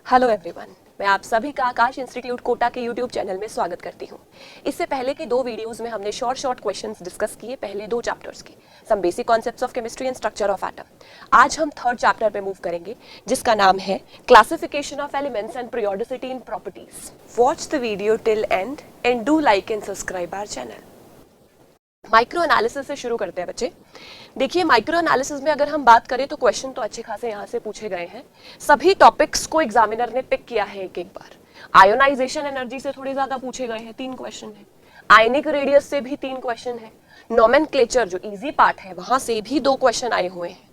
Hello everyone, मैं आप सभी का आकाश इंस्टीट्यूट कोटा के यूट्यूब चैनल में स्वागत करती हूँ। इससे पहले की 2 वीडियोस में हमने शॉर्ट क्वेश्चंस डिस्कस किए पहले 2 चैप्टर्स के, some basic concepts of chemistry and structure of atom. आज हम 3rd चैप्टर पे मूव करेंगे जिसका नाम है classification of elements and periodicity in properties. Watch the video till end do like and subscribe our channel. Micro analysis से शुरू करते हैं बच्चे। देखिए, माइक्रो एनालिसिस में अगर हम बात करें तो क्वेश्चन तो अच्छे खासे यहाँ से पूछे गए हैं। सभी टॉपिक्स को एग्जामिनर ने पिक किया है एक बार। आयोनाइजेशन एनर्जी से थोड़े ज्यादा पूछे गए हैं, 3 क्वेश्चन है। आयनिक रेडियस से भी 3 क्वेश्चन है। नोमेनक्लेचर जो इजी पार्ट है वहां से भी 2 क्वेश्चन आए हुए हैं।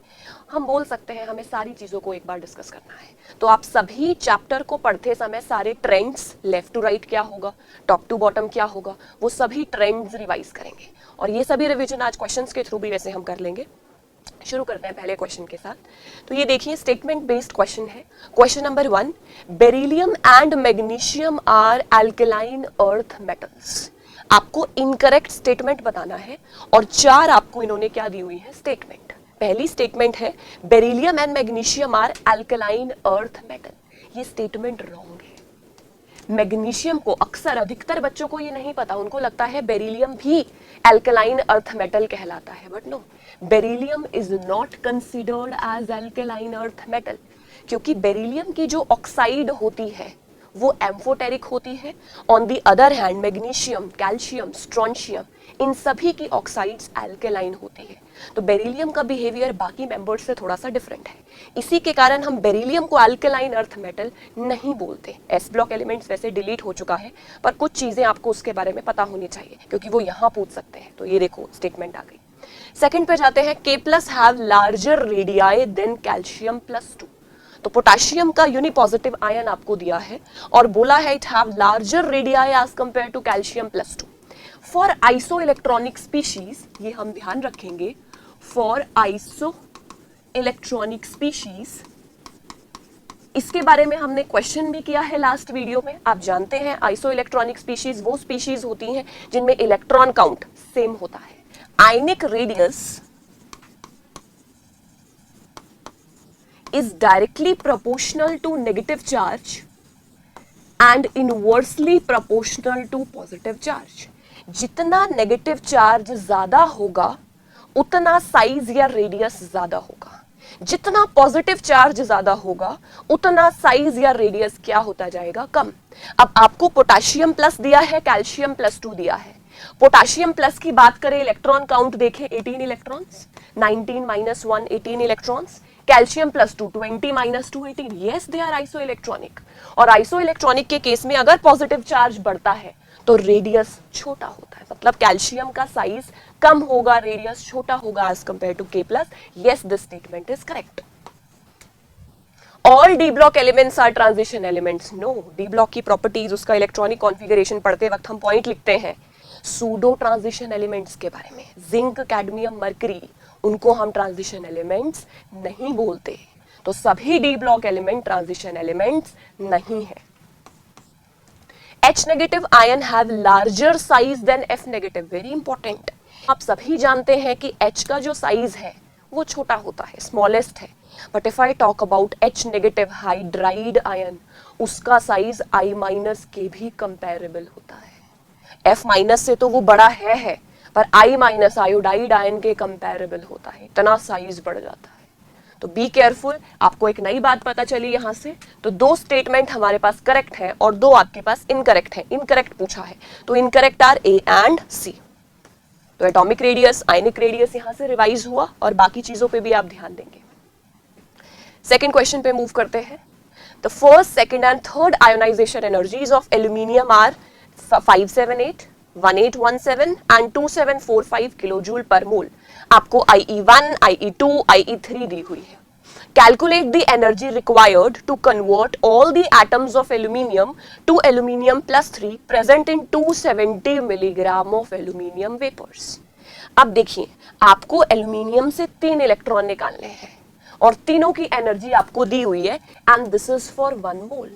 हम बोल सकते हैं हमें सारी चीजों को एक बार डिस्कस करना है, तो आप सभी चैप्टर को पढ़ते समय सारे ट्रेंड्स, लेफ्ट टू राइट क्या होगा, टॉप टू बॉटम क्या होगा, वो सभी ट्रेंड्स रिवाइज करेंगे। और ये सभी रिवीजन आज क्वेश्चंस के थ्रू भी वैसे हम कर लेंगे। शुरू करते हैं पहले क्वेश्चन के साथ। तो ये देखिए, स्टेटमेंट बेस्ड क्वेश्चन है। Question number 1, beryllium and magnesium are alkaline earth metals. आपको इनकरेक्ट स्टेटमेंट बताना है और 4 आपको इन्होंने क्या दी हुई है स्टेटमेंट। पहली स्टेटमेंट है beryllium and magnesium are alkaline earth metal. ये स्टेटमेंट रॉन्ग है। मैग्नीशियम को अक्सर अधिकतर बच्चों को ये नहीं पता, उनको लगता है बेरिलियम भी अल्कलाइन अर्थ मेटल कहलाता है, but no, beryllium is not considered as alkaline earth metal, क्योंकि बेरिलियम की जो ऑक्साइड होती है वो एम्फोटेरिक होती है। On the other hand magnesium, calcium, strontium, इन सभी की ऑक्साइड्स अल्कलाइन होती है। तो बेरिलियम का बिहेवियर बाकी मेंबर्स से थोड़ा सा डिफरेंट है। इसी के कारण हम बेरिलियम को अल्कलाइन अर्थ मेटल नहीं बोलते। एस ब्लॉक एलिमेंट्स वैसे डिलीट हो चुका है, पर कुछ चीजें आपको उसके बारे में पता होनी चाहिए क्योंकि वो यहाँ पूछ सकते हैं। तो ये देखो, स्टेटमेंट आ गई। सेकंड पे जाते हैं, K+ have larger radii than calcium +2। तो पोटेशियम का यूनिपॉजिटिव आयन आपको दिया है और बोला है it have larger radii as compare to calcium +2। For iso electronic species, ये हम ध्यान रखेंगे, फॉर आइसो इलेक्ट्रॉनिक स्पीशीज, इसके बारे में हमने क्वेश्चन भी किया है लास्ट वीडियो में। आप जानते हैं आइसो इलेक्ट्रॉनिक स्पीशीज वो स्पीशीज होती हैं जिनमें इलेक्ट्रॉन काउंट सेम होता है। Ionic radius is directly proportional to negative charge and inversely proportional to positive charge। जितना नेगेटिव चार्ज ज्यादा होगा उतना साइज या रेडियस ज्यादा होगा। जितना पॉजिटिव चार्ज ज्यादा होगा उतना साइज या रेडियस क्या होता जाएगा, कम। अब आपको पोटेशियम प्लस दिया है, कैल्शियम +2 दिया है। पोटेशियम प्लस की बात करें, इलेक्ट्रॉन काउंट देखें, 18 electrons, 19 - 1 18 electrons. Calcium +2 20 - 2 18। Yes, they are iso electronic. और आइसो इलेक्ट्रॉनिक के केस में अगर पॉजिटिव चार्ज बढ़ता है तो रेडियस छोटा होता है, मतलब कैल्शियम का साइज कम होगा, रेडियस छोटा होगा as compare to K+। Yes, this statement is correct. All D block elements are transition elements. No, D block की प्रॉपर्टीज, उसका इलेक्ट्रॉनिक कॉन्फ़िगरेशन पढ़ते वक्त हम पॉइंट लिखते हैं सूडो ट्रांजिशन एलिमेंट्स के बारे में। जिंक, कैडमियम, मर्करी, उनको हम ट्रांजिशन एलिमेंट्स नहीं बोलते। तो सभी D block element transition elements नहीं है। H- ion have larger size than F-। Very important. आप सभी जानते हैं कि H का जो साइज है वो छोटा होता है, स्मॉलेस्ट है। But if I talk about H- hydride ion, उसका साइज I- के भी कंपेरेबल होता है। F- से तो वो बड़ा है, पर I- आयोडाइड आयन के कंपेरेबल होता है, इतना साइज बढ़ जाता है। तो बी केयरफुल। आपको एक नई बात पता चली यहां से। तो 2 स्टेटमेंट हमारे पास करेक्ट है और 2 आपके पास इनकरेक्ट है। इनकरेक्ट पूछा है तो incorrect are A and C। तो एटॉमिक रेडियस, आयनिक रेडियस यहां से रिवाइज हुआ और बाकी चीजों पे भी आप ध्यान देंगे। सेकंड क्वेश्चन पे मूव करते हैं। The first, second and third ionization energies of aluminium are 578, 1817 and 2745 kilojoule per mole. आपको IE1, IE2, IE3 दी हुई है। Calculate the energy required to convert all the atoms of aluminium to aluminium +3 present in 270 milligram of aluminium vapors। अब देखिए, आपको aluminium से 3 electron निकालने हैं और तीनों की एनर्जी आपको दी हुई है एंड दिस इज फॉर 1 मोल,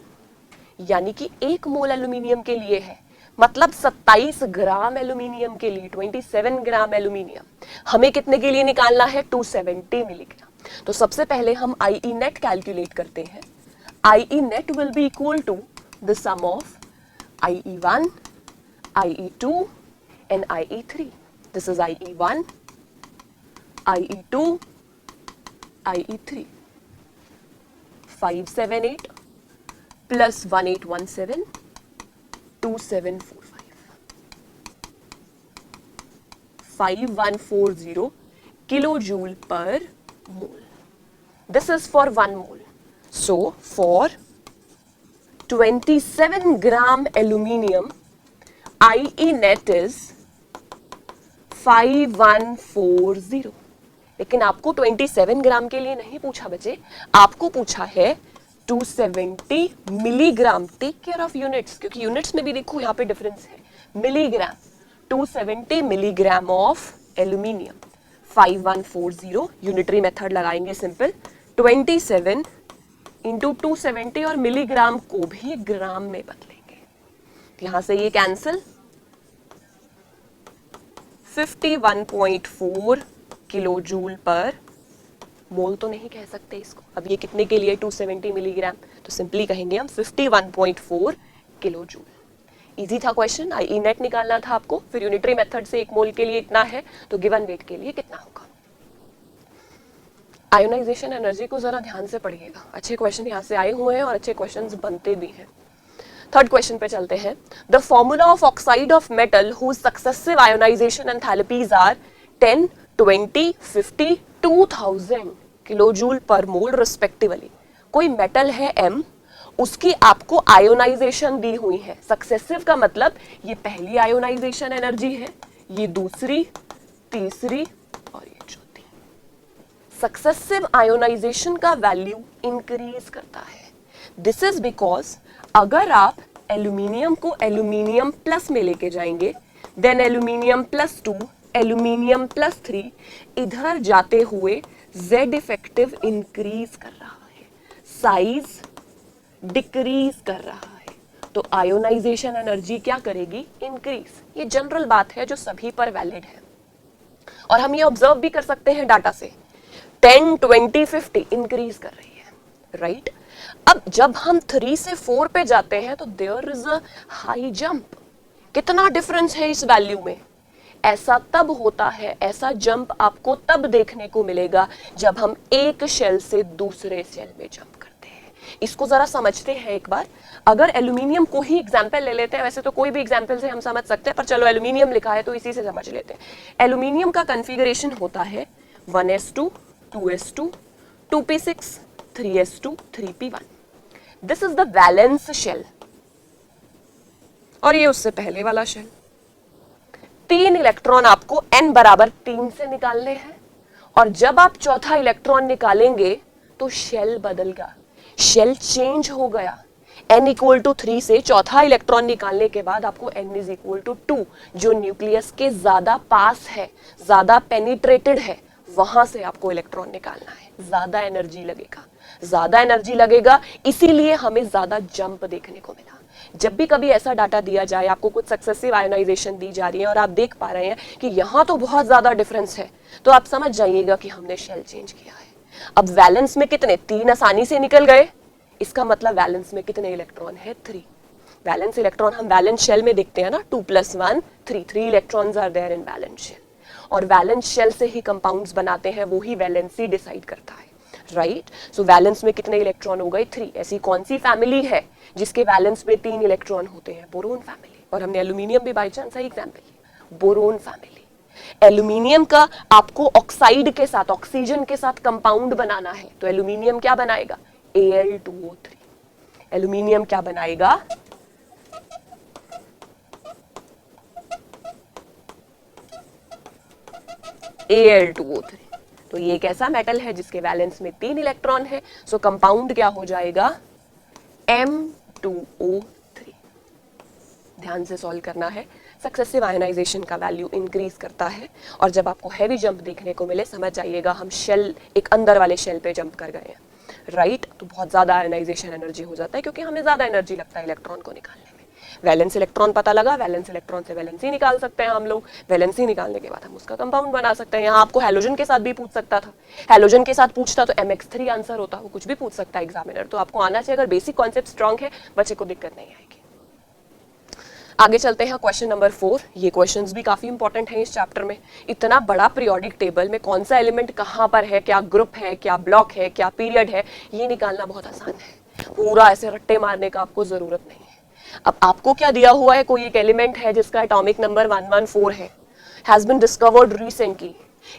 यानी कि 1 मोल एल्यूमिनियम के लिए है, मतलब 27 ग्राम एल्यूमिनियम के लिए, 27 ग्राम एल्यूमिनियम। हमें कितने के लिए निकालना है, 270 मिलीग्राम। तो सबसे पहले हम IE नेट कैलकुलेट करते हैं। IE net will be equal to the sum of IE1, IE2 and IE3. This is IE1, IE2, IE3. 578 plus 1817, 2745. 5140 kilojoule per mole. This is for 1 mole. So for 27 gram aluminium, IE net is 5140. लेकिन आपको 27 ग्राम के लिए नहीं पूछा बच्चे, आपको पूछा है 270 milligram. Take care of units, क्योंकि यूनिट्स में भी देखो यहाँ पे डिफरेंस है. Milligram, 270 milligram of aluminium. 5140 unitary method लगाएंगे सिंपल. 27 इंटू 270 और मिलीग्राम को भी ग्राम में बदलेंगे. यहां से ये कैंसिल. 51.4 किलो जूल पर मोल तो नहीं कह सकते इसको. अब ये कितने के लिए 270 मिलीग्राम, तो सिंपली कहेंगे हम 51.4 किलो जूल. इजी था क्वेश्चन. IE नेट निकालना था आपको, फिर यूनिटरी मेथड से 1 मोल के लिए इतना है तो गिवन वेट के लिए कितना होगा. आयोनाइजेशन एनर्जी को जरा ध्यान से पढ़िएगा. अच्छे क्वेश्चन यहाँ से आए हुए हैं और अच्छे क्वेश्चंस बनते भी हैं. थर्ड क्वेश्चन पे चलते हैं. The formula of oxide of metal whose successive ionization enthalpies are 10, 20, 50, 2000 kilojoule per mole respectively. कोई मेटल है M, उसकी आपको आयोनाइजेशन दी हुई है. सक्सेसिव का मतलब ये पहली आयोनाइजेशन एनर्जी है, ये दूसरी, तीसरी और ये चौथी. सक्सेसिव आयोनाइजेशन का वैल्यू इंक्रीज करता है. दिस इज बिकॉज अगर आप एल्यूमिनियम को एल्यूमिनियम प्लस में लेके जाएंगे, then aluminium plus 2, aluminium plus 3, इधर जाते हुए Z इफेक्टिव इंक्रीज कर रहा है, साइज डिक्रीज कर रहा है. तो आयोनाइजेशन एनर्जी क्या करेगी? इंक्रीज. ये जनरल बात है जो सभी पर वैलिड है और हम ये ऑब्जर्व भी कर सकते हैं डाटा से. 10, 20, 50 इंक्रीज कर रही है, राइट? अब जब हम 3 से 4 पे जाते हैं तो there is a high jump. कितना डिफरेंस है इस वैल्यू में? ऐसा तब होता है, ऐसा जंप आपको तब देखने को मिलेगा जब हम एक शेल से दूसरे शेल में जंप करते हैं. इसको जरा समझते हैं एक बार. अगर एल्यूमिनियम को ही एग्जाम्पल ले लेते हैं, वैसे तो कोई भी एग्जाम्पल से हम समझ सकते हैं, पर चलो एल्यूमिनियम लिखा है तो इसी से समझ लेते हैं. एल्यूमिनियम का कन्फिगरेशन होता है 1s2, 2s2, 2p6, 3s2, 3p1. This is the valence shell और ये उससे पहले वाला शेल. 3 इलेक्ट्रॉन आपको n बराबर 3 से निकालने हैं और जब आप चौथा इलेक्ट्रॉन निकालेंगे तो शेल बदलगा, शेल चेंज हो गया. n इक्वल टू 3 से चौथा इलेक्ट्रॉन निकालने के बाद आपको n इज इक्वल टू 2, जो न्यूक्लियस के ज्यादा पास है, ज्यादा पेनिट्रेटेड है, वहां से आपको इलेक्ट्रॉन निकालना है. ज्यादा एनर्जी लगेगा, ज्यादा एनर्जी लगेगा, इसीलिए हमें ज्यादा जंप देखने को मिला. जब भी कभी ऐसा डाटा दिया जाए, आपको कुछ सक्सेसिव आयोनाइजेशन दी जा रही है और आप देख पा रहे हैं कि यहां तो बहुत ज्यादा डिफरेंस है, तो आप समझ जाइएगा कि हमने शेल चेंज किया है. अब वैलेंस में कितने? 3 आसानी से निकल गए. इसका मतलब वैलेंस में कितने इलेक्ट्रॉन है? 3. वैलेंस इलेक्ट्रॉन हम वैलेंस शेल में देखते हैं ना, 2 + 1, 3 electrons are there in valence shell. और वैलेंस शेल से ही कंपाउंड्स बनाते हैं, वो ही वैलेंसी डिसाइड करता है, राइट? सो वैलेंस में कितने इलेक्ट्रॉन हो गए? 3. ऐसी कौन सी फैमिली है जिसके वैलेंस में 3 इलेक्ट्रॉन होते हैं? Boron family. और हमने एल्यूमिनियम भी बाय चांस सही एग्जांपल लिया, बोरोन फैमिली. एल्यूमिनियम का आपको ऑक्साइड के साथ, ऑक्सीजन के साथ कंपाउंड बनाना है, तो एल्यूमिनियम क्या बनाएगा? Al2O3. एल्यूमिनियम क्या बनाएगा? Al2O3. तो ये एक ऐसा मेटल है जिसके वैलेंस में 3 इलेक्ट्रॉन है, सो कंपाउंड क्या हो जाएगा? M2O3. ध्यान से सॉल्व करना है. सक्सेसिव आयोनाइजेशन का वैल्यू इंक्रीज करता है और जब आपको हैवी जंप देखने को मिले, समझ जाइएगा हम शेल, एक अंदर वाले शेल पे जंप कर गए हैं, राइट? तो बहुत ज्यादा आयोनाइजेशन एनर्जी हो जाता है क्योंकि हमें ज्यादा एनर्जी लगता है इलेक्ट्रॉन को निकालने में. वैलेंस इलेक्ट्रॉन पता लगा, वैलेंस इलेक्ट्रॉन से वैलेंसी निकाल सकते हैं हम लोग, वैलेंसी निकालने के बाद हम उसका कंपाउंड बना सकते हैं। यहाँ आपको हैलोजन के साथ भी पूछ सकता था, हैलोजन के साथ पूछता तो MX3 आंसर होता, वो कुछ भी पूछ सकता है एग्जामिनर। तो आपको आना चाहिए, अगर बेसिक कॉन्सेप्ट स्ट्रांग है बच्चे को दिक्कत नहीं आएगी। आगे चलते हैं क्वेश्चन नंबर 4। ये क्वेश्चंस भी काफी इंपॉर्टेंट हैं इस चैप्टर में। इतना बड़ा पीरियोडिक टेबल में कौन सा एलिमेंट कहाँ पर है, क्या ग्रुप है, क्या ब्लॉक है, क्या पीरियड है, ये निकालना बहुत आसान है। पूरा ऐसे रट्टे मारने का आपको जरूरत नहीं है। अब आपको क्या दिया हुआ है, कोई एक एलिमेंट है जिसका एटॉमिक नंबर 114 है, has been discovered recently,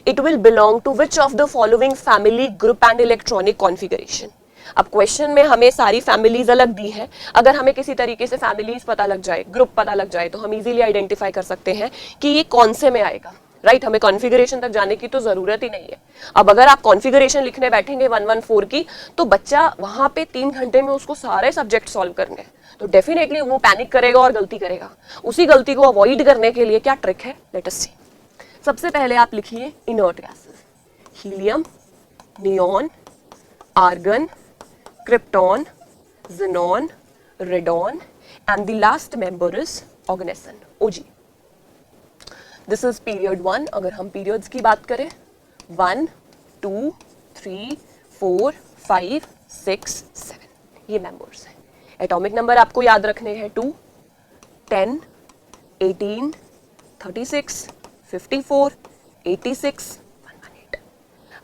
it will belong to which of the following family, group and electronic configuration. अब क्वेश्चन में हमें सारी फैमिलीज अलग दी है, अगर हमें किसी तरीके से फैमिलीज पता लग जाए, ग्रुप पता लग जाए, तो हम इजीली आइडेंटिफाई कर सकते हैं कि ये कौन से में आएगा, राइट। हमें कॉन्फ़िगरेशन तक जाने की तो जरूरत ही नहीं है। अब अगर आप कॉन्फ़िगरेशन लिखने बैठेंगे 114 की, तो बच्चा वहां पे 3 घंटे में उसको सारे सब्जेक्ट सॉल्व करने, तो डेफिनेटली वो पैनिक करेगा और गलती करेगा। उसी गलती को अवॉइड करने के लिए क्या ट्रिक है, लेट अस सी। सबसे पहले आप लिखिए inert gases, helium, neon, argon, krypton, xenon, radon, and the last member is oganesson, OG. This is period 1. अगर हम periods की बात करें, 1, 2, 3, 4, 5, 6, 7 ये members हैं। एटॉमिक नंबर आपको याद रखने हैं 2, 10, 18, 36, 54, 86, 118।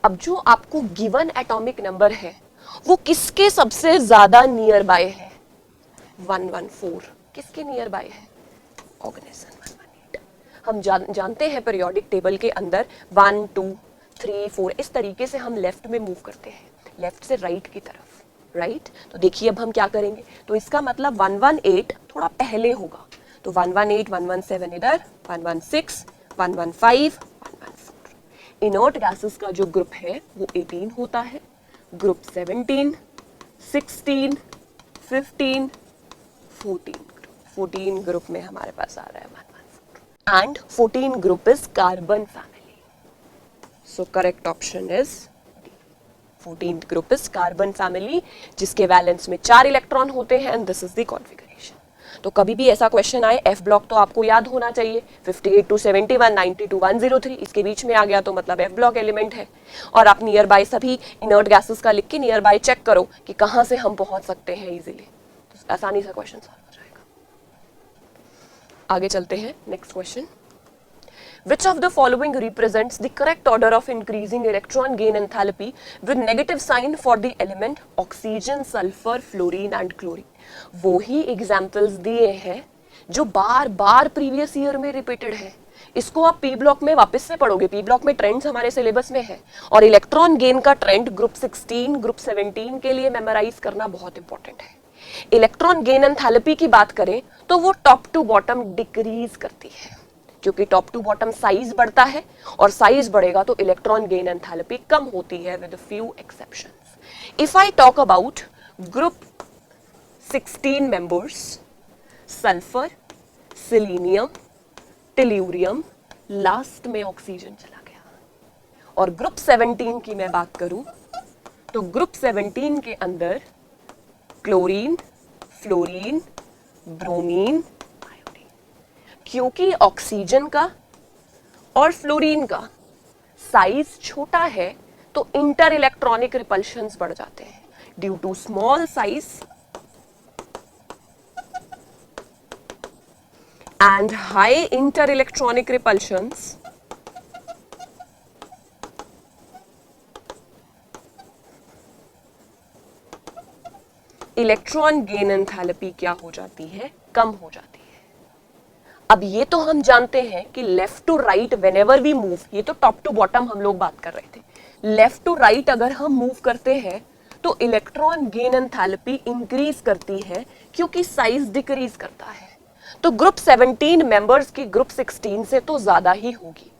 अब जो आपको गिवन एटॉमिक नंबर है वो किसके सबसे ज्यादा नियर बाय है, 114। किसके नियर बाय है, ऑर्गेनिज्म 118। हम जानते हैं पीरियोडिक टेबल के अंदर 1, 2, 3, 4 इस तरीके से हम लेफ्ट में मूव करते हैं, लेफ्ट से राइट की तरफ, राइट। तो देखिए अब हम क्या करेंगे, तो इसका मतलब 118 थोड़ा पहले होगा, तो 118, 117 इधर, 116, 115, 114। इनर्ट गैसेस का जो ग्रुप है वो 18 होता है, ग्रुप 17, 16, 15, 14 ग्रुप में हमारे पास आ रहा है 114 and 14 group is carbon family. So correct option is 14th group is carbon family, जिसके वैलेंस में 4 इलेक्ट्रॉन होते हैं and this is the configuration. तो कभी भी ऐसा क्वेश्चन आए, एफ ब्लॉक तो आपको याद होना चाहिए, 58 to 71, 90 to 103 इसके बीच में आ गया तो मतलब एफ ब्लॉक एलिमेंट है। और आप नियर बाय सभी इनर्ट गैसेस का लिख के नियर बाय चेक करो कि कहां से हम पहुंच सकते हैं इजीली, तो आसानी से क्वेश्चन सॉल्व हो जाएगा। आगे चलते हैं, next question. Which of the following represents the correct order of increasing electron gain enthalpy with negative sign for the element oxygen, sulfur, fluorine and chlorine? वो ही एग्जाम्पल्स दिए हैं जो बार बार प्रीवियस ईयर में रिपीटेड है। इसको आप पी ब्लॉक में वापस से पढ़ोगे, पी ब्लॉक में ट्रेंड्स हमारे सिलेबस में है और इलेक्ट्रॉन गेन का ट्रेंड ग्रुप 16, ग्रुप 17 के लिए मेमोराइज करना बहुत इंपॉर्टेंट है। इलेक्ट्रॉन गेन एंथैल्पी की बात करें तो वो टॉप टू बॉटम डिक्रीज करती है, क्योंकि टॉप टू बॉटम साइज बढ़ता है और साइज बढ़ेगा तो इलेक्ट्रॉन गेन एंथैल्पी कम होती है with few exceptions. If I talk about group 16 members, sulphur, selenium, tellurium, last में ऑक्सीजन चला गया। और ग्रुप 17 की मैं बात करूं तो ग्रुप 17 के अंदर क्लोरीन, फ्लोरीन, ब्रोमीन, क्योंकि ऑक्सीजन का और फ्लोरीन का साइज छोटा है तो इंटर इलेक्ट्रॉनिक रिपल्शंस बढ़ जाते हैं due to small size and high inter electronic repulsions electron gain enthalpy क्या हो जाती है, कम हो जाती है। अब ये तो हम जानते हैं कि left to right whenever we move, ये तो टॉप टू बॉटम हम लोग बात कर रहे थे, लेफ्ट टू राइट अगर हम मूव करते हैं तो इलेक्ट्रॉन गेन एंथैल्पी इंक्रीज करती है क्योंकि साइज डिक्रीज करता है। तो ग्रुप 17 मेंबर्स की ग्रुप 16 से तो ज्यादा ही होगी।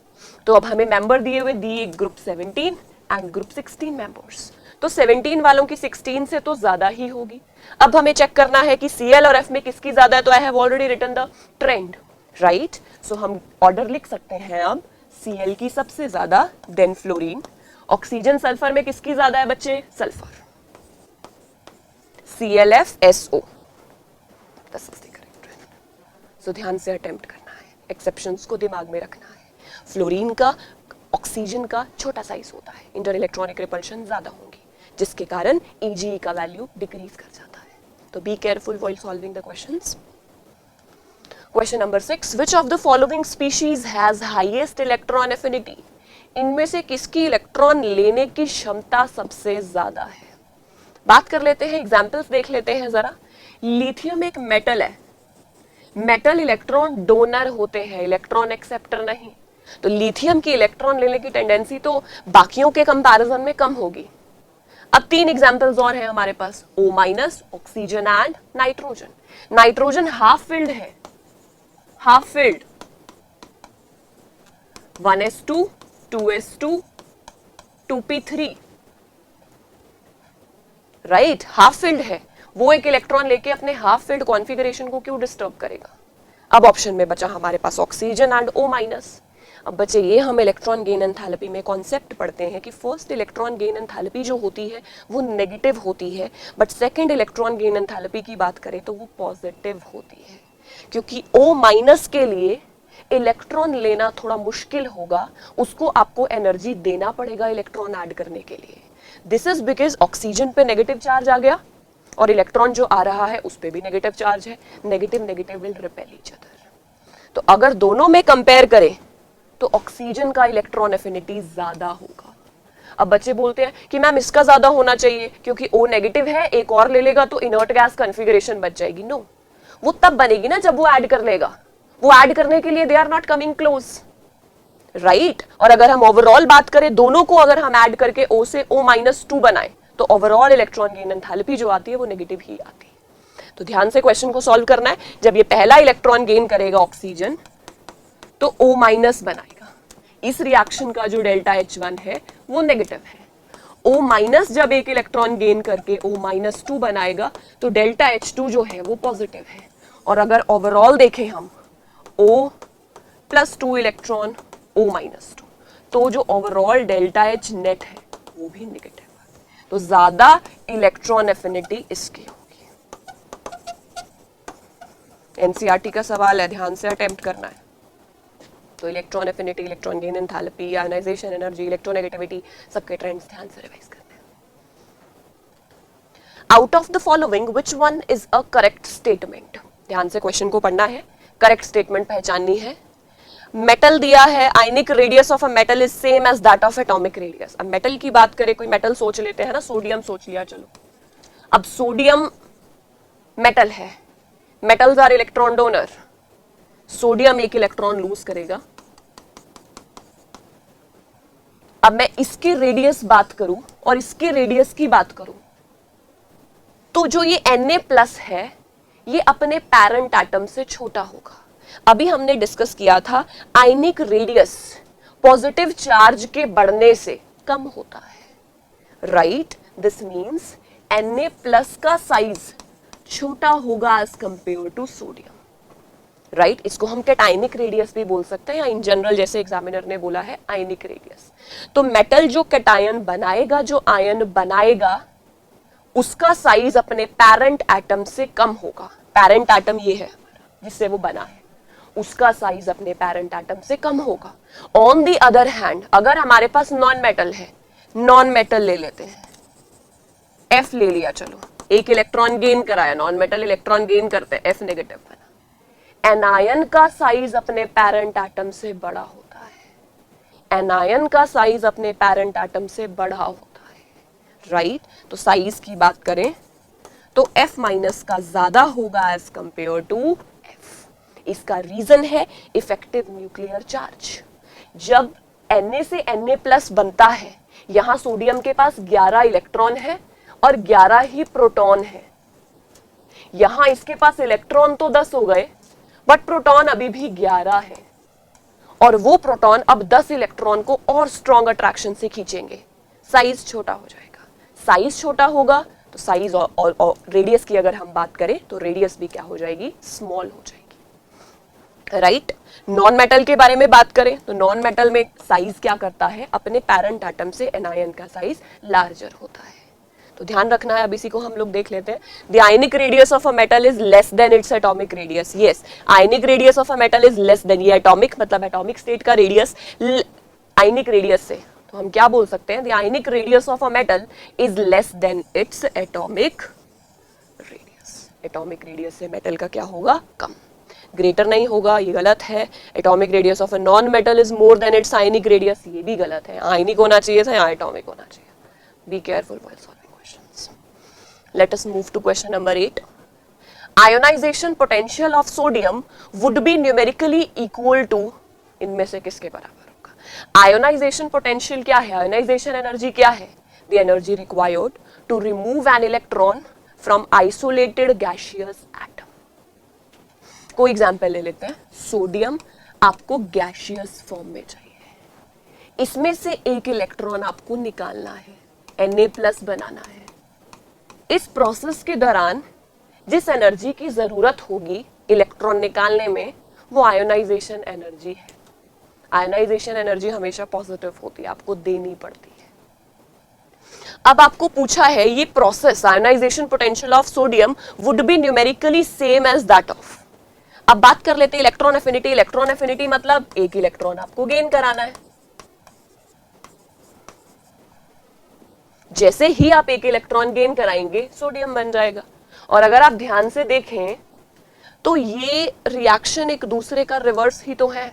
तो अब हमें मेंबर दिए हुए दिए ग्रुप 17 एंड ग्रुप 16 मेंबर्स, तो 17 वालों की 16 से तो ज्यादा ही होगी। अब हमें चेक करना है कि Cl और F में किसकी ज्यादा है, तो I have already written the trend, right. So हम ऑर्डर लिख सकते हैं अब, Cl की सबसे ज्यादा, देन फ्लोरीन। ऑक्सीजन सल्फर में किसकी ज्यादा है बच्चे, sulphur, ClFSO, this is the correct trend. So ध्यान से अटेम्प्ट करना है, एक्सेप्शंस को दिमाग में रखना है। फ्लोरीन का ऑक्सीजन का छोटा साइज होता है, इंटर इलेक्ट्रॉनिक रिपल्शन ज्यादा होंगी, जिसके कारण Eg का वैल्यू डिक्रीज कर जाता है। तो B careful while solving the questions. Question number 6, which of the following species has highest electron affinity? इनमें से किसकी इलेक्ट्रॉन लेने की क्षमता सबसे ज्यादा है? बात कर लेते हैं, एग्जाम्पल्स देख लेते हैं जरा। लिथियम एक मेटल है, मेटल इलेक्ट्रॉन डोनर होते हैं, इलेक्ट्रॉन एक्सेप्टर नहीं, तो लिथियम की इलेक्ट्रॉन लेने की टेंडेंसी तो बाकियों के कंपैरिजन में कम होगी। अब 3 एग्जांपल्स और हैं हमारे पास, O-, oxygen and nitrogen. Nitrogen half filled है, half filled 1s2 2s2 2p3, right, half filled है, वो एक इलेक्ट्रॉन लेके अपने हाफ फिल्ड कॉन्फ़िगरेशन को क्यों डिस्टर्ब करेगा? अब ऑप्शन में बचा हमारे पास ऑक्सीजन एंड O-। अब बच्चे ये हम इलेक्ट्रॉन गेन एंथैल्पी में कॉन्सेप्ट पढ़ते हैं कि फर्स्ट इलेक्ट्रॉन गेन एंथैल्पी जो होती है वो नेगेटिव होती है, but second electron gain enthalpy की बात करें तो वो पॉजिटिव होती है, क्योंकि O- के लिए इलेक्ट्रॉन लेना थोड़ा मुश्किल होगा, उसको आपको एनर्जी देना पड़ेगा इलेक्ट्रॉन ऐड करने के लिए। दिस इज बिकॉज ऑक्सीजन पे नेगेटिव चार्ज आ गया और इलेक्ट्रॉन जो आ रहा है उस पे भी नेगेटिव चार्ज है, negative negative will repel each other. तो अगर दोनों में कंपेयर करें तो ऑक्सीजन का इलेक्ट्रॉन एफिनिटी ज्यादा होगा। अब बच्चे बोलते हैं कि मैम इसका ज्यादा होना चाहिए क्योंकि O नेगेटिव है, एक और ले लेगा तो इनर्ट गैस कॉन्फ़िगरेशन बच जाएगी। नो, वो तब बनेगी ना जब वो ऐड कर लेगा, वो ऐड करने के लिए they are not coming close, right. और अगर हम ओवरऑल बात करें, दोनों को अगर हम ऐड करके O से O-2 बनाए तो ओवरऑल इलेक्ट्रॉन गेन एंथैल्पी जो आती है वो नेगेटिव ही आती है। तो ध्यान से क्वेश्चन को सॉल्व करना है। जब ये पहला इलेक्ट्रॉन गेन करेगा ऑक्सीजन तो O- बनाएगा, इस रिएक्शन का जो डेल्टा H1 है वो नेगेटिव है। O- जब एक इलेक्ट्रॉन गेन करके O-2 बनाएगा तो डेल्टा H2 जो है वो पॉजिटिव है। और अगर ओवरऑल देखें हम O+2 इलेक्ट्रॉन O-2, तो जो ओवरऑल डेल्टा H नेट है वो भी नेगेटिव है। तो ज्यादा इलेक्ट्रॉन एफिनिटी इसकी होगी। एनसीईआरटी का सवाल है, ध्यान से अटेम्प्ट करना है। तो electron affinity, electron gain enthalpy, ionization energy, electronegativity, सबके ट्रेंड्स ध्यान से रिवाइज करते हैं। Out of the following which one is a correct statement? ध्यान से क्वेश्चन को पढ़ना है, करेक्ट स्टेटमेंट पहचाननी है। मेटल दिया है, ionic radius of a metal is same as that of atomic radius. अब मेटल की बात करें, कोई मेटल सोच लेते हैं ना, सोडियम सोच लिया, चलो अब सोडियम मेटल है, metals are electron donor, sodium एक इलेक्ट्रॉन लूज करेगा। अब मैं इसकी रेडियस बात करूं और इसके रेडियस की बात करूं तो जो ये Na+ है ये अपने पैरेंट एटम से छोटा होगा। अभी हमने डिस्कस किया था आयनिक रेडियस पॉजिटिव चार्ज के बढ़ने से कम होता है, राइट। दिस मींस Na+ का साइज छोटा होगा as compare to sodium, right. इसको हम कैटायनिक रेडियस भी बोल सकते हैं या इन जनरल जैसे एग्जामिनर ने बोला है आयनिक रेडियस। तो मेटल जो कैटायन बनाएगा, जो आयन बनाएगा, उसका साइज अपने पैरेंट एटम से कम होगा। पैरेंट एटम ये है जिससे वो बना है, उसका साइज अपने पैरेंट एटम से कम होगा। ऑन दी अदर हैंड अगर हमारे पास नॉन मेटल है, नॉन मेटल ले लेते हैं, F ले लिया, चलो एक इलेक्ट्रॉन गेन कराया, नॉन मेटल इलेक्ट्रॉन गेन करते हैं, F नेगेटिव बना। एनायन का साइज अपने पैरेंट एटम से बड़ा होता है, एनायन का साइज अपने पैरेंट एटम से बड़ा होता है, राइट। तो साइज की बात करें तो F- का ज्यादा होगा एज कंपेयर टू F। इसका रीजन है इफेक्टिव न्यूक्लियर चार्ज। जब Na से Na+ बनता है, यहां सोडियम के पास 11 इलेक्ट्रॉन है और 11 ही प्रोटॉन है। यहां इसके पास इलेक्ट्रॉन तो 10 हो गए बट प्रोटॉन अभी भी 11 है, और वो प्रोटॉन अब 10 इलेक्ट्रॉन को और स्ट्रॉन्ग अट्रैक्शन से खींचेंगे, साइज छोटा हो जाएगा। साइज छोटा होगा तो साइज और रेडियस की अगर हम बात करें तो रेडियस भी क्या हो जाएगी, स्मॉल हो जाएगी, राइट। नॉन मेटल के बारे में बात करें तो नॉन मेटल में साइज क्या करता है, अपने पैरेंट एटम से एनायन का साइज लार्जर होता है। तो ध्यान रखना है, अब इसी को हम लोग देख लेते हैं. The ionic radius of a metal is less than its atomic radius. Yes, ionic radius of a metal is less than, ये एटॉमिक मतलब एटॉमिक स्टेट का रेडियस आयनिक रेडियस से, तो हम क्या बोल सकते हैं, the ionic radius of a metal is less than its atomic radius. Atomic radius से मेटल का क्या होगा, कम. ग्रेटर नहीं होगा, ये गलत है. Atomic radius of a non metal is more than it's ionic radius, ये भी गलत है. आयनिक होना चाहिए था, यहाँ एटॉमिक होना चाहिए. Be careful while solving questions. Let us move to question number 8. Ionization potential of sodium would be numerically equal to, इनमें से किसके बराबर होगा. आयोनाइजेशन पोटेंशियल क्या है, आयोनाइजेशन एनर्जी क्या है, the energy required to remove an electron from isolated gaseous atom. कोई एग्जाम्पल ले लेते हैं. सोडियम आपको गैसियस फॉर्म में चाहिए, इसमें से एक इलेक्ट्रॉन आपको निकालना है, Na+ बनाना है. इस प्रोसेस के दौरान जिस एनर्जी की जरूरत होगी इलेक्ट्रॉन निकालने में, वो आयोनाइजेशन एनर्जी है. आयोनाइजेशन एनर्जी हमेशा पॉजिटिव होती है, आपको देनी पड़ती है. अब आपको पूछा है ये process, ionization potential of sodium would be numerically same as that of. अब बात कर लेते हैं इलेक्ट्रॉन एफिनिटी. इलेक्ट्रॉन एफिनिटी मतलब एक इलेक्ट्रॉन आपको गेन कराना है. जैसे ही आप एक इलेक्ट्रॉन गेन कराएंगे सोडियम बन जाएगा. और अगर आप ध्यान से देखें तो ये रिएक्शन एक दूसरे का रिवर्स ही तो है.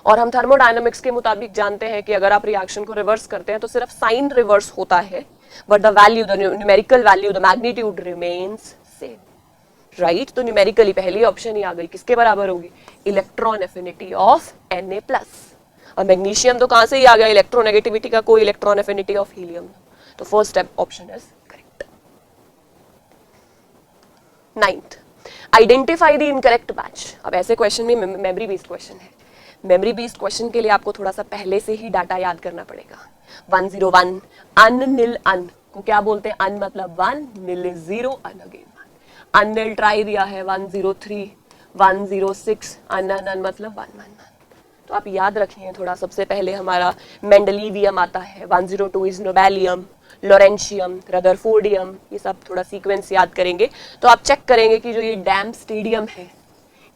और हम थर्मोडायनामिक्स के मुताबिक जानते हैं कि अगर आप रिएक्शन को रिवर्स करते हैं तो सिर्फ साइन रिवर्स होता है, but the value, the numerical value, the magnitude remains same. Right, तो न्यूमेरिकली पहली ऑप्शन ही आ गई, किसके बराबर होगी, इलेक्ट्रॉन एफिनिटी ऑफ Na+. और मैग्नीशियम तो कहां से ही आ गया, इलेक्ट्रोनेगेटिविटी का कोई इलेक्ट्रॉन एफिनिटी ऑफ हीलियम. तो first step option is correct. 9th, identify the incorrect match. अब ऐसे क्वेश्चन में मेमोरी बेस्ड क्वेश्चन है. मेमोरी बेस्ड क्वेश्चन के लिए आपको थोड़ा सा पहले से ही डाटा याद करना पड़ेगा. 101 अन निल अन को क्या बोलते हैं, अन मतलब 1, निल इज 0, अन अगेन 1. अननिल ट्राई दिया है 103, 106, अन मतलब 111. तो आप याद रखिए थोड़ा. सबसे पहले हमारा मेंडलीवियम आता है, 102 इज नोबेलियम, लॉरेंशियम, रदरफोर्डियम, ये सब थोड़ा सीक्वेंस याद करेंगे तो आप चेक करेंगे कि जो ये डैम स्टेडियम है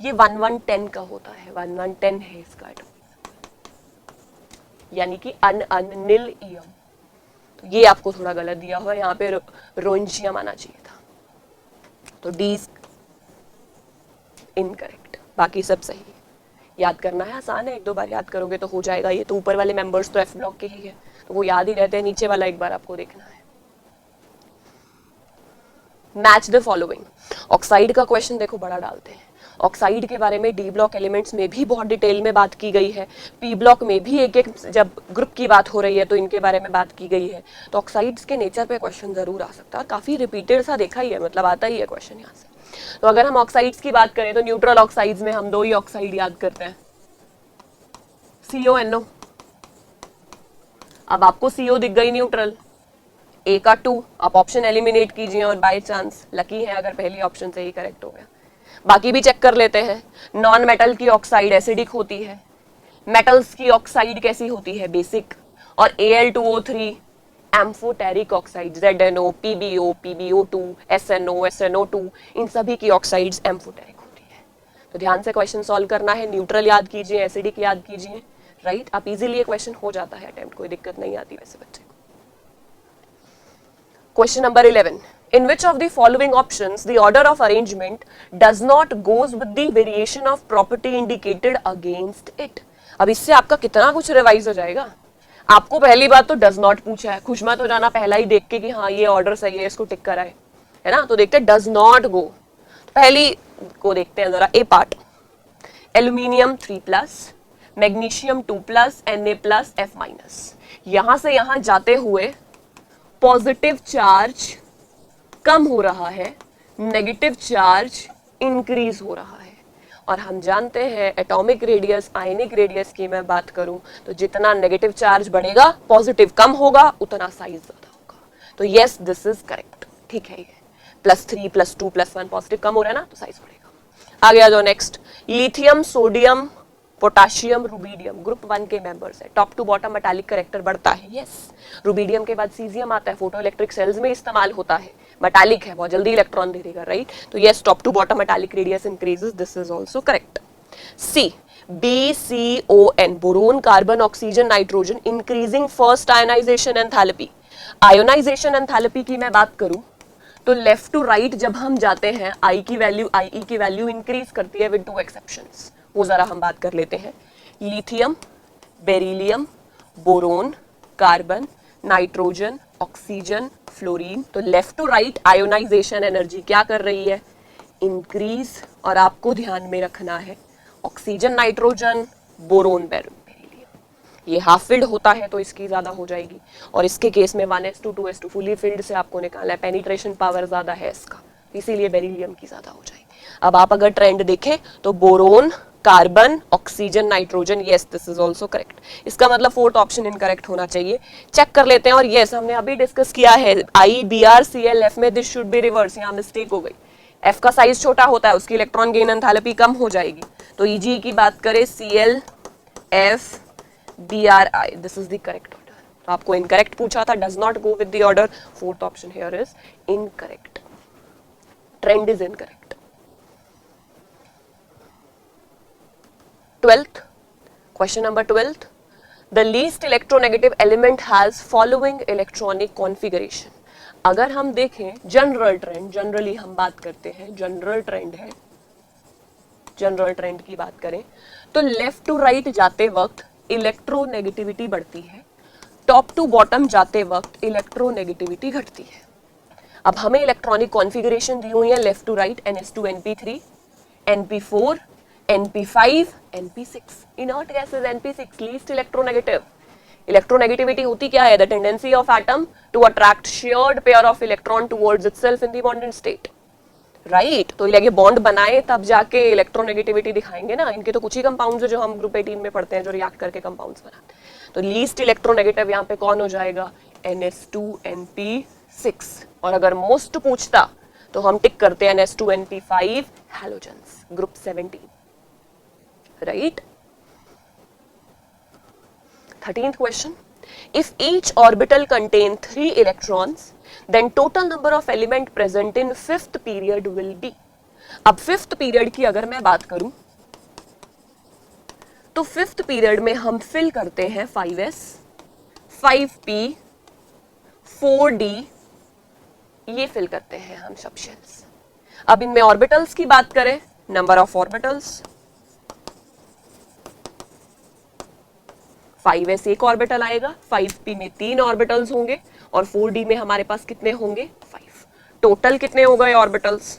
ये 1110 का होता है, 1110 है इसका, यानी कि अनिल इयम. तो ये आपको थोड़ा गलत दिया हुआ है, यहाँ पे रोंजियम आना चाहिए था. तो डी इनकरेक्ट, बाकी सब सही. याद करना है, आसान है, एक दो बार याद करोगे तो हो जाएगा. ये तो ऊपर वाले मेंबर्स तो एफ ब्लॉक के ही है तो वो याद ही रहते हैं, नीचे वाला एक बार आपको देखना है. Match the following. ऑक्साइड का क्वेश्चन देखो बड़ा डालते हैं. ऑक्साइड के बारे में डी ब्लॉक एलिमेंट्स में भी बहुत डिटेल में बात की गई है, पी ब्लॉक में भी एक एक जब ग्रुप की बात हो रही है तो इनके बारे में बात की गई है. तो ऑक्साइड्स के नेचर पे क्वेश्चन जरूर आ सकता है, काफी रिपीटेड सा देखा ही है, मतलब आता ही है क्वेश्चन यहाँ से. तो अगर हम ऑक्साइड्स की बात करें तो न्यूट्रल ऑक्साइड्स में हम दो ही ऑक्साइड याद करते हैं, CONO. अब आपको CO दिख गई न्यूट्रल, A का 2, आप ऑप्शन एलिमिनेट कीजिए और बाय चांस लकी है अगर पहली ऑप्शन से ही करेक्ट हो गया. बाकी भी चेक कर लेते हैं. नॉन मेटल की ऑक्साइड एसिडिक होती है, मेटल्स की ऑक्साइड कैसी होती है, बेसिक. और Al2O3 amphoteric oxide, ZNO, PbO, PbO2, SNO, SNO2, इन सभी की ऑक्साइड्स एम्फोटेरिक होती है. तो ध्यान से क्वेश्चन सॉल्व करना है. न्यूट्रल याद कीजिए, एसिडिक याद कीजिए. राइट, आप इजीली ये क्वेश्चन हो जाता है अटेम्प्ट, कोई दिक्कत नहीं आती वैसे बच्चे को. Question number 11. In which of the following options the order of arrangement does not goes with the variation of property indicated against it? अब इससे आपका कितना कुछ रिवाइज हो जाएगा. आपको पहली बात तो डज नॉट पूछा है, खुश मत हो जाना पहला ही देख के कि हाँ ये ऑर्डर सही है, इसको टिक कराए, है ना. तो देखते हैं डज नॉट गो. पहली को देखते हैं जरा, A part. Aluminium 3+, magnesium 2+, Na+, F-. यहां से यहां जाते हुए पॉजिटिव चार्ज कम हो रहा है, नेगेटिव चार्ज इंक्रीज हो रहा है. और हम जानते हैं एटॉमिक रेडियस, आयनिक रेडियस की मैं बात करूं तो जितना नेगेटिव चार्ज बढ़ेगा पॉजिटिव कम होगा, उतना साइज ज्यादा होगा. तो यस दिस इज करेक्ट, ठीक है. ये +3, +2, +1 पॉजिटिव कम हो रहा है ना, तो साइज बढ़ेगा. आगे आ जाओ next. Lithium, sodium potassium, rubidium group 1 के मेंबर्स है। Top to bottom metallic character बढ़ता है, यस। रुबीडियम के बाद सीजियम आता है, फोटो इलेक्ट्रिक सेल्स में इस्तेमाल होता है, मेटालिक है, बहुत जल्दी इलेक्ट्रॉन दे देगा, राइट। तो yes, top to bottom metallic radius increases, this is also correct. C, BCON boron, carbon, oxygen, nitrogen increasing first ionization enthalpy. Ionization enthalpy की मैं बात करूं तो लेफ्ट टू राइट जब हम जाते हैं आई की वैल्यू इंक्रीज करती है विद 2 एक्सेप्शंस। वो जरा हम बात कर लेते हैं। Lithium, beryllium, boron, carbon, nitrogen, oxygen, fluorine, तो left to right ionization energy क्या कर रही है, इंक्रीज। और आपको ध्यान में रखना है ऑक्सीजन, नाइट्रोजन, बोरोन, बेरिलियम ये हाफ फिल्ड होता है तो इसकी ज्यादा हो जाएगी, और इसके केस में 1s2 2s2 फुली फिल्ड से आपको निकाला है, पेनिट्रेशन पावर ज्यादा है इसका, इसीलिए बेरिलियम की ज्यादा हो जाएगी। अब आप अगर ट्रेंड देखें तो boron, carbon, oxygen, nitrogen, yes this is also correct. इसका मतलब फोर्थ ऑप्शन इनकरेक्ट होना चाहिए। चेक कर लेते हैं, और यस हमने अभी डिस्कस किया है IBrClF में दिस शुड बी रिवर्स, यहाँ मिस्टेक हो गई। F का साइज छोटा होता है, उसकी इलेक्ट्रॉन गेन एंथैल्पी कम हो जाएगी। तो EG की बात करें ClFBrI, this is the correct order. तो आपको इनकरेक्ट पूछा था, does not go with the order, fourth option here is incorrect, trend is incorrect. 12th question number 12th, the least electronegative element has following electronic configuration। अगर हम देखें general trend, generally हम बात करते हैं जनरल ट्रेंड है, general trend की बात करें तो लेफ्ट टू राइट जाते वक्त इलेक्ट्रोनेगेटिविटी बढ़ती है, टॉप टू बॉटम जाते वक्त इलेक्ट्रोनेगेटिविटी घटती है। अब हमें इलेक्ट्रॉनिक कॉन्फ़िगरेशन दी हुई है left to right, NS2 NP3 NP4 NP5 NP6, inert gases NP6 least electronegative। Electronegativity होती क्या है, the tendency of atom to attract shared pair of electron towards itself in the bonded state, right. तो ये bond बनाए तब जाके electronegativity दिखाएंगे ना, इनके तो कुछ ही कंपाउंड्स है जो हम ग्रुप 18 में पढ़ते हैं जो रिएक्ट करके कंपाउंड्स बनाते हैं। तो लीस्ट इलेक्ट्रोनेगेटिव यहाँ पे कौन हो जाएगा, NS2 NP6। और अगर मोस्ट पूछता तो हम टिक करते हैं NS2 NP5 halogens, group 17, right। 13th question, if each orbital contain 3 electrons then total number of element present in 5th period will be। अब 5th period की अगर मैं बात करूं तो 5th period में हम फिल करते हैं 5s 5p 4d, ये फिल करते हैं हम सब शेल्स। अब इनमें ऑर्बिटल्स की बात करें, नंबर ऑफ ऑर्बिटल्स 5s एक ऑर्बिटल आएगा, 5p में 3 ऑर्बिटल्स होंगे, और 4d में हमारे पास कितने होंगे 5। टोटल कितने हो गए ऑर्बिटल्स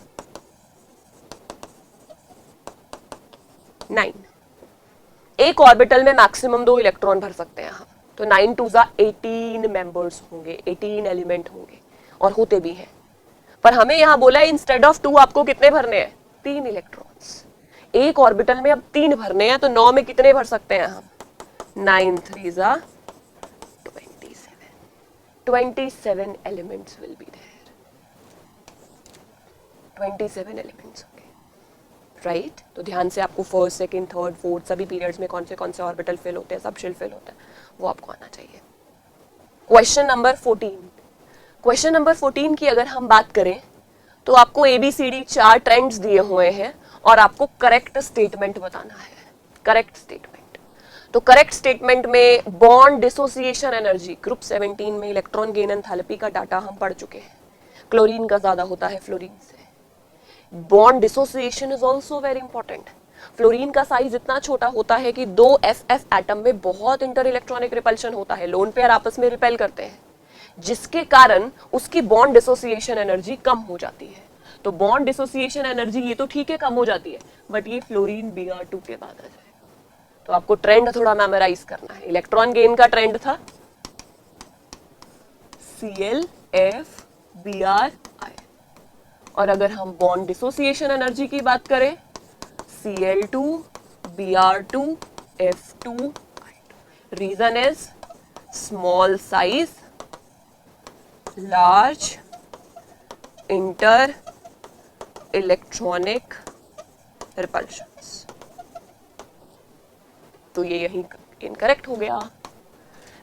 9। एक ऑर्बिटल में मैक्सिमम 2 इलेक्ट्रॉन भर सकते हैं हम, तो 9 2 18 मेंबर्स होंगे, 18 एलिमेंट होंगे, और होते भी हैं। पर हमें यहां बोला है इंस्टेड ऑफ 2 आपको कितने भरने हैं, 3 इलेक्ट्रॉन्स। एक ऑर्बिटल में अब 3 भरने हैं, तो 9 में कितने भर सकते हैं हम, 9 3 27 elements will be there, 27 elements होंगे, राइट। तो ध्यान से आपको फर्स्ट सेकंड थर्ड फोर्थ सभी पीरियड्स में कौन से ऑर्बिटल फिल होते हैं, सब शेल फिल होता है, वो आपको आना चाहिए। क्वेश्चन नंबर 14, क्वेश्चन नंबर 14 की अगर हम बात करें तो आपको ABCD 4 ट्रेंड्स दिए हुए हैं और आपको करेक्ट स्टेटमेंट बताना है, करेक्ट स्टेटमेंट। तो करेक्ट स्टेटमेंट में बॉन्ड डिसोसिएशन एनर्जी, ग्रुप 17 में इलेक्ट्रॉन गेन एंथैल्पी का डाटा हम पढ़ चुके हैं, क्लोरीन का ज्यादा होता है फ्लोरीन से। Bond dissociation is also very important. Fluorine का साइज इतना छोटा होता है कि 2 FF एटम में बहुत इंटर इलेक्ट्रॉनिक रिपल्शन होता है, लोन पेयर आपस में रिपेल करते हैं, जिसके कारण उसकी बॉन्ड डिसोसिएशन एनर्जी कम हो जाती है। तो बॉन्ड डिसोसिएशन एनर्जी ये तो ठीक है कम हो जाती है, बट ये फ्लोरीन Br2 के बाद आ जाएगा। तो आपको ट्रेंड थोड़ा मेमोराइज करना है। इलेक्ट्रॉन गेन का ट्रेंड था ClFBrI, और अगर हम बॉन्ड डिसोसिएशन एनर्जी की बात करें Cl2Br2F2। Reason is small size large inter electronic repulsions. तो ये यहीं इनकरेक्ट हो गया।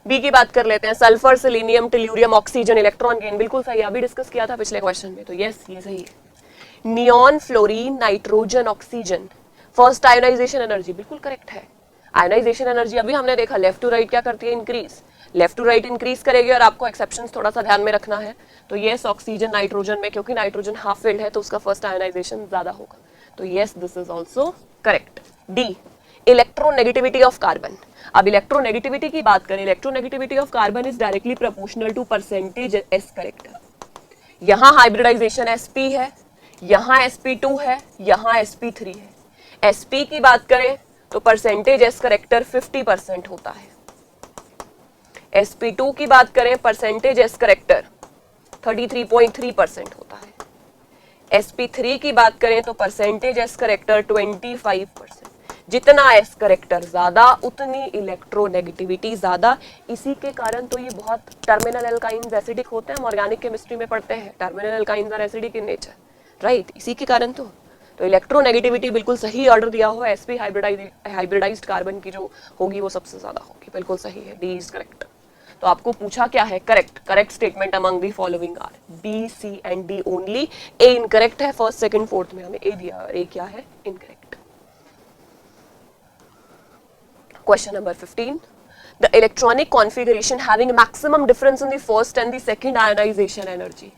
बी की बात कर लेते हैं, sulphur, selenium, tellurium, oxygen, electron gain, बिल्कुल सही, अभी डिस्कस किया था पिछले क्वेश्चन में, तो यस ये सही है। Neon, fluorine, nitrogen, oxygen, first ionization energy, बिल्कुल करेक्ट है। आयोनाइजेशन एनर्जी अभी हमने देखा लेफ्ट टू राइट क्या करती है, increase, left to right increase करेगी, और आपको एक्सेप्शंस थोड़ा सा ध्यान में रखना है। तो यस ऑक्सीजन नाइट्रोजन में, क्योंकि नाइट्रोजन हाफ फिल्ड है तो उसका फर्स्ट आयोनाइजेशन ज्यादा होगा, तो yes this is also correct. D, electronegativity of carbon. अब इलेक्ट्रोनेगेटिविटी की बात करें, electronegativity of carbon is directly proportional to percentage S character. यहां हाइब्रिडाइजेशन sp है, यहां sp2 है, यहां sp3 है। sp की बात करें तो परसेंटेज एस करेक्टर 50% होता है। sp2 की बात करें परसेंटेज एस करेक्टर 33.3% होता है। sp3 की बात करें तो परसेंटेज एस करेक्टर 25%। जितना एस करेक्टर ज्यादा उतनी इलेक्ट्रोनेगेटिविटी ज्यादा। इसी के कारण तो ये बहुत टर्मिनल एल्काइंस एसिडिक होते हैं, हम ऑर्गेनिक केमिस्ट्री में पढ़ते हैं, terminal alkynes are acidic in nature, right, इसी के कारण तो इलेक्ट्रोनेगेटिविटी बिल्कुल सही ऑर्डर दिया हुआ है, sp हाइब्रिडाइज्ड कार्बन की जो होगी वो सबसे ज्यादा होगी, बिल्कुल सही है, डी इज करेक्ट। तो आपको पूछा क्या है, correct statement among the following are B, C and D only. A incorrect है, फर्स्ट सेकंड फोर्थ में हमें ए दिया और ए क्या है, incorrect. Question number 15. The electronic configuration having maximum difference in the first and the second ionization energy.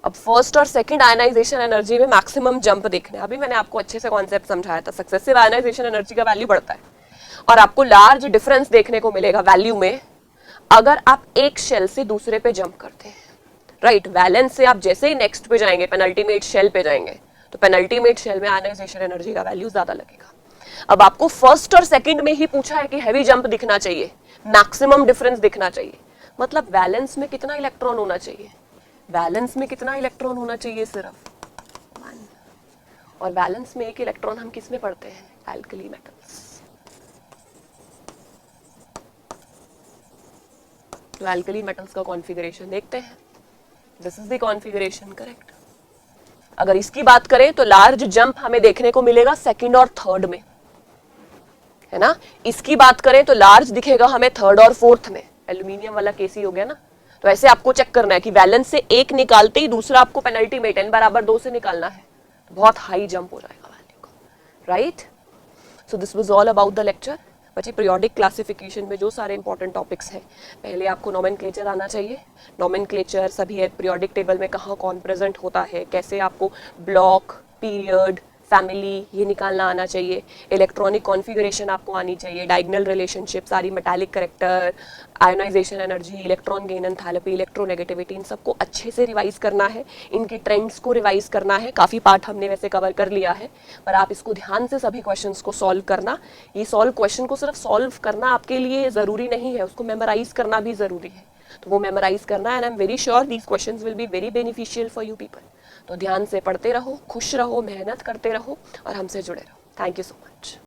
अब first और second ionization energy में मैक्सिमम जंप देखना है। अभी मैंने आपको अच्छे से कॉन्सेप्ट समझाया था, सक्सेसिव आयनाइजेशन एनर्जी का वैल्यू बढ़ता है और आपको लार्ज डिफरेंस देखने को मिलेगा वैल्यू में अगर आप एक शेल से दूसरे पे जंप करते हैं, राइट। वैलेंस से आप जैसे ही नेक्स्ट पे जाएंगे, पेनल्टीमेट शेल पे जाएंगे, तो पेनल्टीमेट शेल में आयनाइजेशन एनर्जी का वैल्यू ज्यादा लगेगा। अब आपको फर्स्ट और सेकंड में ही पूछा है कि हैवी जंप दिखना चाहिए, मैक्सिमम डिफरेंस दिखना चाहिए, मतलब वैलेंस में कितना इलेक्ट्रॉन होना चाहिए, वैलेंस में कितना इलेक्ट्रॉन होना चाहिए, सिर्फ 1। और वैलेंस में एक इलेक्ट्रॉन हम किस में पढ़ते हैं, एल्कली मेटल्स। तो एल्कली मेटल्स का कॉन्फ़िगरेशन देखते हैं, this is the configuration, correct. अगर इसकी बात करें तो लार्ज जंप हमें देखने को मिलेगा सेकंड और थर्ड में, है ना। इसकी बात करें तो लार्ज दिखेगा हमें थर्ड और फोर्थ में, एल्यूमिनियम वाला केस ही हो गया ना। तो ऐसे आपको चेक करना है कि वैलेंस से एक निकालते ही दूसरा आपको पेनल्टीमेट n बराबर 2 से निकालना है, तो बहुत हाई जंप हो जाएगा वैल्यू का, right. So this was all about the lecture. बच्चे पीरियोडिक क्लासिफिकेशन में जो सारे इंपॉर्टेंट टॉपिक्स हैं, पहले आपको नोमेनक्लेचर आना चाहिए, नोमेनक्लेचर सभी पीरियोडिक टेबल में कहाँ कौन प्रेजेंट होता है, कैसे आपको ब्लॉक, पीरियड, फैमिली ये निकालना आना चाहिए, इलेक्ट्रॉनिक कॉन्फ़िगरेशन आपको आनी चाहिए, डायगोनल रिलेशनशिप, सारी metallic character, ionization energy, electron gain, enthalpy, electronegativity, इन सबको अच्छे से रिवाइज करना है, इनके ट्रेंड्स को रिवाइज करना है। काफ़ी पार्ट हमने वैसे कवर कर लिया है, पर आप इसको ध्यान से सभी क्वेश्चंस को सॉल्व करना। ये क्वेश्चन को सिर्फ सॉल्व करना आपके लिए ज़रूरी नहीं है, उसको मेमोराइज करना भी ज़रूरी है, तो वो मेमोराइज करना है। And I am very sure these questions will be very beneficial for you people. तो ध्यान से पढ़ते रहो, खुश रहो, मेहनत करते रहो और हमसे जुड़े रहो। Thank you so much.